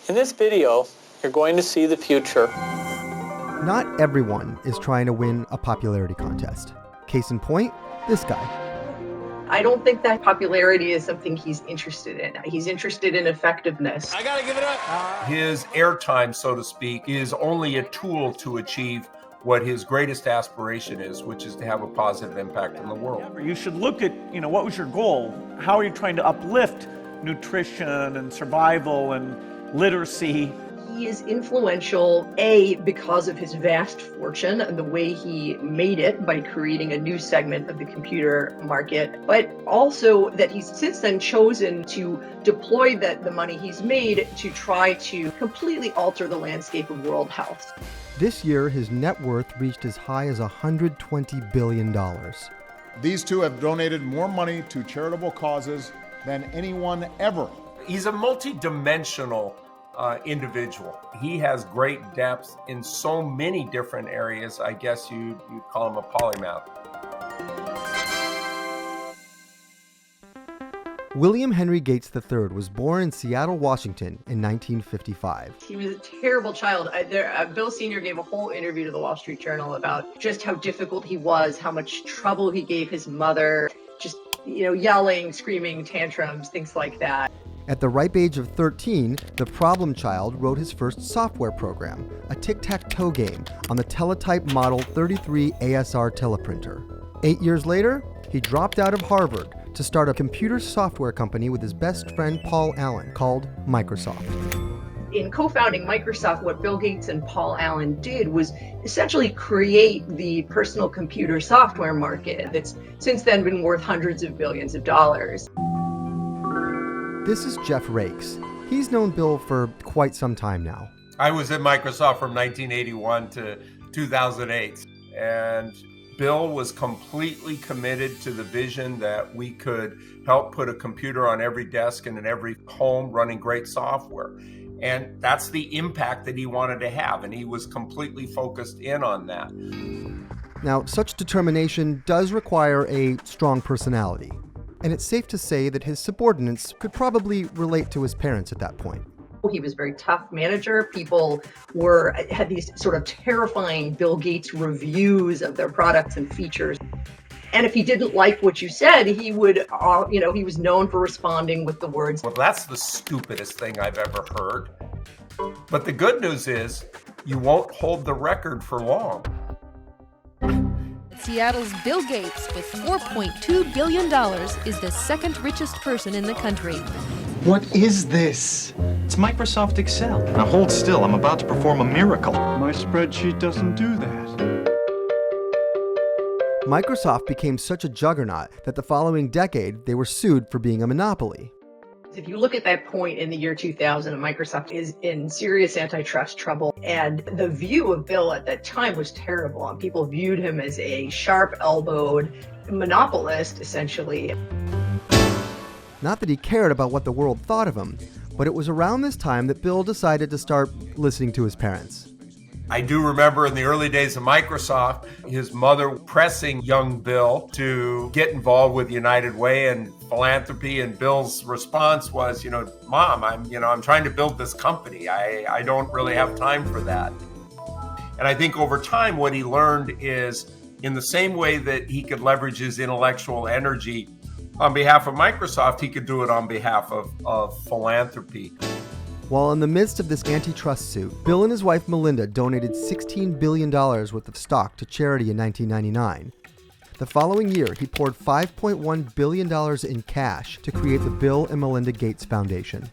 In this video, you're going to see the future. Not everyone is trying to win a popularity contest. Case in point, this guy. I don't think that popularity is something he's interested in. He's interested in effectiveness. I gotta give it up. His airtime, so to speak, is only a tool to achieve what his greatest aspiration is, which is to have a positive impact on the world. You should look at, what was your goal? How are you trying to uplift nutrition and survival and literacy? He is influential, A, because of his vast fortune and the way he made it by creating a new segment of the computer market, but also that he's since then chosen to deploy the money he's made to try to completely alter the landscape of world health. This year, his net worth reached as high as $120 billion. These two have donated more money to charitable causes than anyone ever. He's a multi-dimensional individual. He has great depth in so many different areas. I guess you'd call him a polymath. William Henry Gates III was born in Seattle, Washington in 1955. He was a terrible child. Bill Sr. gave a whole interview to the Wall Street Journal about just how difficult he was, how much trouble he gave his mother, just, yelling, screaming, tantrums, things like that. At the ripe age of 13, the problem child wrote his first software program, a tic-tac-toe game on the teletype Model 33 ASR teleprinter. 8 years later, he dropped out of Harvard to start a computer software company with his best friend Paul Allen called Microsoft. In co-founding Microsoft, what Bill Gates and Paul Allen did was essentially create the personal computer software market that's since then been worth hundreds of billions of dollars. This is Jeff Rakes. He's known Bill for quite some time now. I was at Microsoft from 1981 to 2008, and Bill was completely committed to the vision that we could help put a computer on every desk and in every home running great software. And that's the impact that he wanted to have, and he was completely focused in on that. Now, such determination does require a strong personality, and it's safe to say that his subordinates could probably relate to his parents at that point. He was a very tough manager. People had these sort of terrifying Bill Gates reviews of their products and features. And if he didn't like what you said, he would, he was known for responding with the words, "Well, that's the stupidest thing I've ever heard." But the good news is, you won't hold the record for long. Seattle's Bill Gates, with $4.2 billion, is the second richest person in the country. What is this? It's Microsoft Excel. Now hold still, I'm about to perform a miracle. My spreadsheet doesn't do that. Microsoft became such a juggernaut that the following decade, they were sued for being a monopoly. If you look at that point in the year 2000, Microsoft is in serious antitrust trouble. And the view of Bill at that time was terrible. And people viewed him as a sharp-elbowed monopolist, essentially. Not that he cared about what the world thought of him, but it was around this time that Bill decided to start listening to his parents. I do remember in the early days of Microsoft, his mother pressing young Bill to get involved with United Way and philanthropy, and Bill's response was, "Mom, I'm trying to build this company. I don't really have time for that." And I think over time, what he learned is, in the same way that he could leverage his intellectual energy on behalf of Microsoft, he could do it on behalf of philanthropy. While in the midst of this antitrust suit, Bill and his wife Melinda donated $16 billion worth of stock to charity in 1999. The following year, he poured $5.1 billion in cash to create the Bill and Melinda Gates Foundation.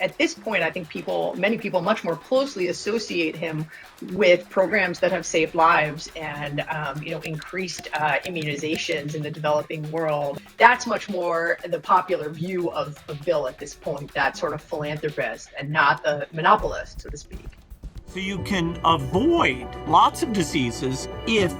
At this point, I think many people much more closely associate him with programs that have saved lives and, increased immunizations in the developing world. That's much more the popular view of Bill at this point, that sort of philanthropist and not the monopolist, so to speak. So you can avoid lots of diseases if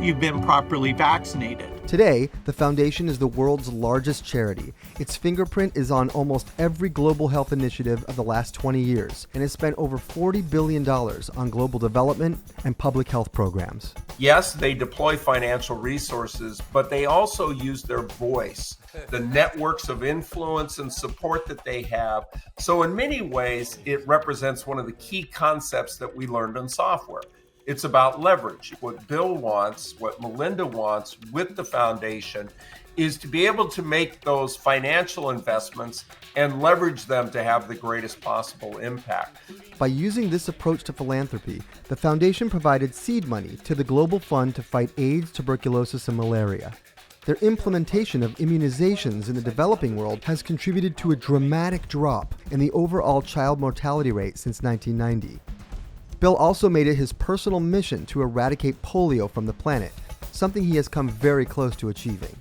you've been properly vaccinated. Today, the foundation is the world's largest charity. Its fingerprint is on almost every global health initiative of the last 20 years and has spent over $40 billion on global development and public health programs. Yes, they deploy financial resources, but they also use their voice, the networks of influence and support that they have. So in many ways, it represents one of the key concepts that we learned in software. It's about leverage. What Bill wants, what Melinda wants with the foundation is to be able to make those financial investments and leverage them to have the greatest possible impact. By using this approach to philanthropy, the foundation provided seed money to the Global Fund to fight AIDS, tuberculosis, and malaria. Their implementation of immunizations in the developing world has contributed to a dramatic drop in the overall child mortality rate since 1990. Bill also made it his personal mission to eradicate polio from the planet, something he has come very close to achieving.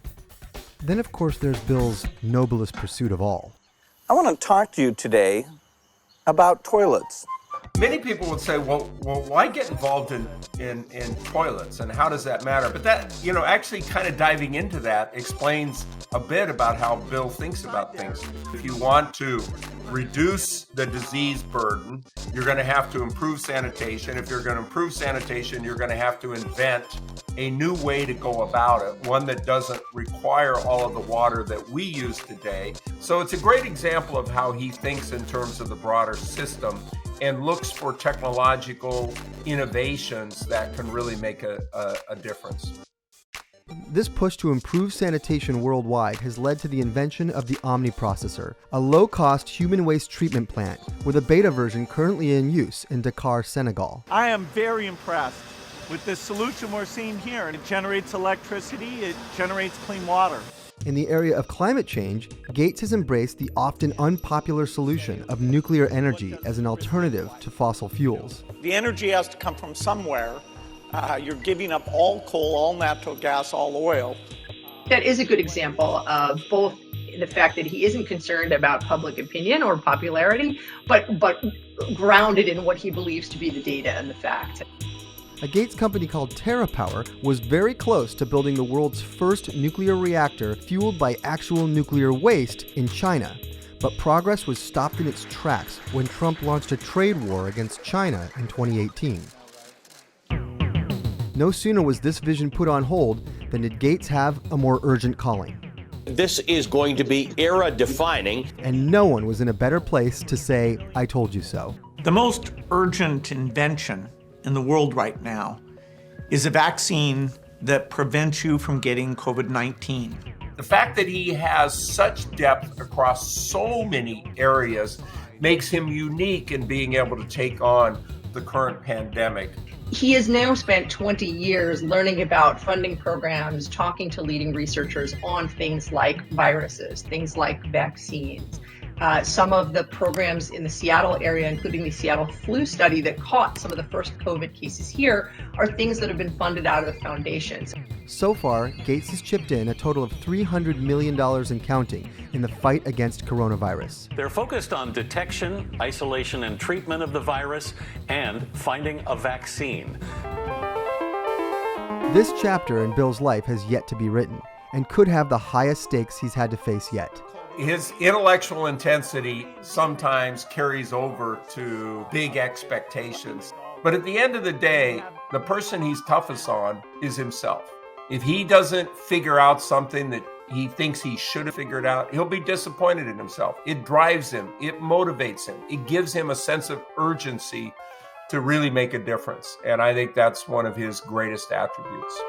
Then, of course, there's Bill's noblest pursuit of all. I want to talk to you today about toilets. Many people would say, well, why get involved in toilets and how does that matter? But that, actually kind of diving into that explains a bit about how Bill thinks about things. If you want to reduce the disease burden, you're going to have to improve sanitation. If you're going to improve sanitation, you're going to have to invent a new way to go about it, one that doesn't require all of the water that we use today. So it's a great example of how he thinks in terms of the broader system and looks for technological innovations that can really make a difference. This push to improve sanitation worldwide has led to the invention of the Omniprocessor, a low-cost human waste treatment plant with a beta version currently in use in Dakar, Senegal. I am very impressed with this solution we're seeing here. It generates electricity, it generates clean water. In the area of climate change, Gates has embraced the often unpopular solution of nuclear energy as an alternative to fossil fuels. The energy has to come from somewhere. You're giving up all coal, all natural gas, all oil. That is a good example of both the fact that he isn't concerned about public opinion or popularity, but grounded in what he believes to be the data and the facts. A Gates company called TerraPower was very close to building the world's first nuclear reactor fueled by actual nuclear waste in China. But progress was stopped in its tracks when Trump launched a trade war against China in 2018. No sooner was this vision put on hold than did Gates have a more urgent calling. This is going to be era-defining. And no one was in a better place to say, "I told you so." The most urgent invention in the world right now is a vaccine that prevents you from getting COVID-19. The fact that he has such depth across so many areas makes him unique in being able to take on the current pandemic. He has now spent 20 years learning about funding programs, talking to leading researchers on things like viruses, things like vaccines. Some of the programs in the Seattle area, including the Seattle flu study that caught some of the first COVID cases here, are things that have been funded out of the foundations. So far, Gates has chipped in a total of $300 million and counting in the fight against coronavirus. They're focused on detection, isolation, and treatment of the virus, and finding a vaccine. This chapter in Bill's life has yet to be written, and could have the highest stakes he's had to face yet. His intellectual intensity sometimes carries over to big expectations. But at the end of the day, the person he's toughest on is himself. If he doesn't figure out something that he thinks he should have figured out, he'll be disappointed in himself. It drives him. It motivates him. It gives him a sense of urgency to really make a difference. And I think that's one of his greatest attributes.